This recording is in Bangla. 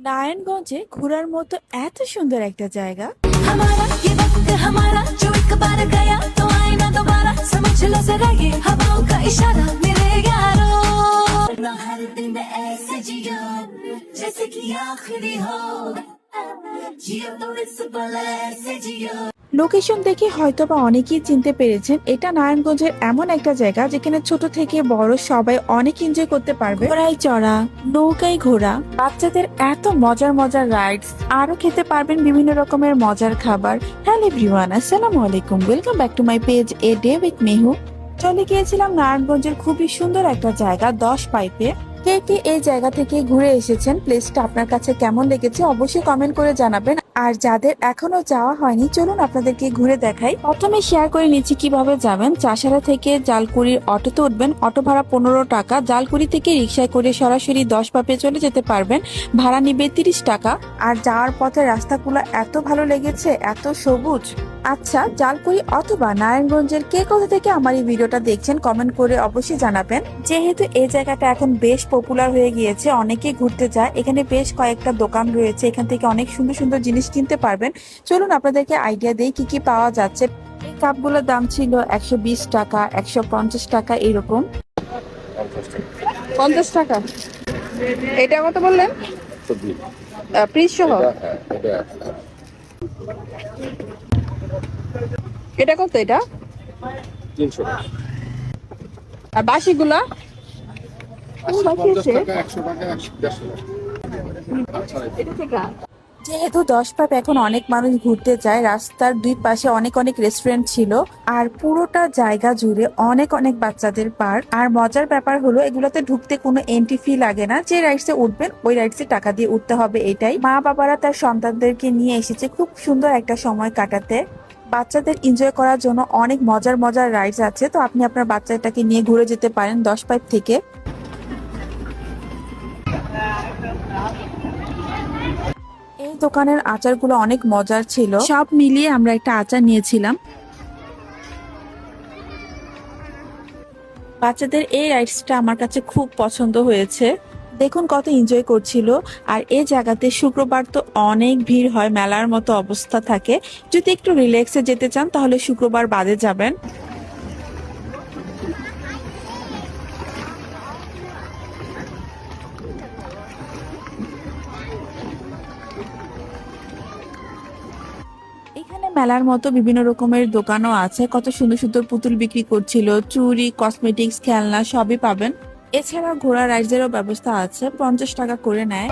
নারায়ণগঞ্জে ঘোরার মতো এত সুন্দর একটা জায়গা। हमारा ये वक्त हमारा जो एक बार गया तो आए ना दोबारा समझ लो जरा ये हवाओं का इशारा मेरे यारों ना हर दिन ऐसे जियो जैसे कि आखिरी हो जियो तो इस पल ऐसे जियो। লোকেশন দেখে হয়তোবা অনেকেই চিনতে পেরেছেন, এটা নারায়ণগঞ্জের এমন একটা জায়গা যেখানে ছোট থেকে বড় সবাই অনেক এনজয় করতে পারবে। ঘোড়ায় চড়া, নৌকায় ঘোরা, বাচ্চাদের এত মজার মজার রাইডস, আরো খেতে পারবেন বিভিন্ন রকমের মজার খাবার। হ্যালো এভরিওয়ান, আসসালামু আলাইকুম, welcome back to my page a day with Mehu. চলে গিয়েছিলাম নারায়ণগঞ্জের খুবই সুন্দর একটা জায়গা 10 পাইপে। কে কে এই জায়গা থেকে ঘুরে এসেছেন, প্লেসটা আপনার কাছে কেমন লেগেছে অবশ্যই কমেন্ট করে জানাবেন। আর যাদের এখনো যাওয়া হয়নি চলুন আপনাদেরকে ঘুরে দেখাই। প্রথমে শেয়ার করে নিচ্ছি কিভাবে যাবেন। চাষারা থেকে জালকুড়ির অটোতে উঠবেন, অটো ভাড়া 15 টাকা। জালকুড়ি থেকে রিক্সায় করে সরাসরি 10 পাপে চলে যেতে পারবেন, ভাড়া নিবে 30 টাকা। আর যাওয়ার পথে রাস্তাগুলো এত ভালো লেগেছে, এত সবুজ। আচ্ছা, জালকুড়ি অথবা নারায়ণগঞ্জের কে কোথা থেকে আমার এই ভিডিওটা দেখছেন কমেন্ট করে অবশ্যই জানাবেন। যেহেতু এই জায়গাটা এখন বেশ পপুলার হয়ে গিয়েছে, অনেকে ঘুরতে যায়, এখানে বেশ কয়েকটা দোকান রয়েছে, এখান থেকে অনেক সুন্দর সুন্দর জিনিস কিনতে পারবেন। চলুন আপনাদেরকে আইডিয়া দেই কি কি পাওয়া যাচ্ছে। এই কাপগুলোর দাম ছিল 120 টাকা, 150 টাকা এরকম। 50 টাকা। এটা কত বললেন? পিস সহ এটা কত? এটা 300 টাকা। আর বাসিগুলা? বাসি 50 আছে? টাকা, 100 টাকা, 150 টাকা। যেহেতু 10 পাপ এখন অনেক মানুষ ঘুরতে যায়, রাস্তার দুই পাশে অনেক অনেক রেস্টুরেন্ট ছিল, আর পুরোটা জায়গা জুড়ে অনেক অনেক বাচ্চাদের পার্ক। আর মজার ব্যাপার হলো এগুলোতে ঢুকতে কোনো এন্ট্রি ফি লাগে না, যে রাইডসে উঠবেন ওই রাইডসে টাকা দিয়ে উঠতে হবে। এটাই মা বাবারা তার সন্তানদেরকে নিয়ে এসেছে খুব সুন্দর একটা সময় কাটাতে। বাচ্চাদের এনজয় করার জন্য অনেক মজার মজার রাইডস আছে, তো আপনি আপনার বাচ্চাটাকে নিয়ে ঘুরে যেতে পারেন 10 পাইপ থেকে। এই দোকানের আচারগুলো অনেক মজার ছিল, সব মিলিয়ে আমরা একটা আচার নিয়েছিলাম। বাচ্চাদের এই রাইডসটা আমার কাছে খুব পছন্দ হয়েছে, দেখুন কত এনজয় করছিল। আর এই জায়গাতে শুক্রবার তো অনেক ভিড় হয়, মেলার মতো অবস্থা থাকে। যদি একটু রিল্যাক্সে যেতে চান তাহলে শুক্রবার বাদে যাবেন। এখানে মেলার মতো বিভিন্ন রকমের দোকানও আছে, কত সুন্দর সুন্দর পুতুল বিক্রি করছিল, চুড়ি, কসমেটিক্স, খেলনা সবই পাবেন। এছাড়া ঘোড়া রাইডেরও ব্যবস্থা আছে, 50 টাকা করে নেয়।